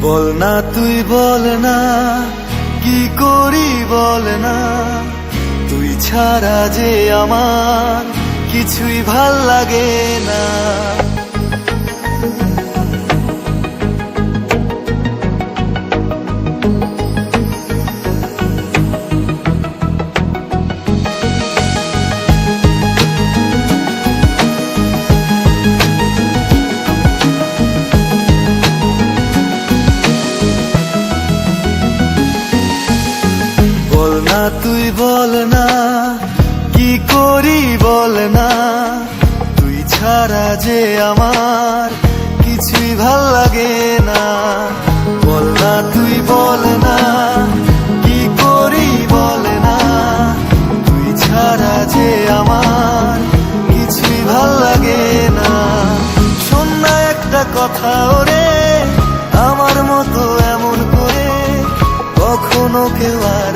বল না তুই বল না, কি করি বল না, তুই ছাড়া যে আমার কিছুই ভাল লাগে না। বল না তুই বল না, কি করি বল না, তুই ছাড়া যে আমার কিছুই ভাল লাগে না। বল না তুই বল না, কি করি বল না, তুই ছাড়া যে আমার কিছুই ভাল লাগে না। শোন না একটা কথা ওরে, আমার মতো এমন করে কখনো কেউ আর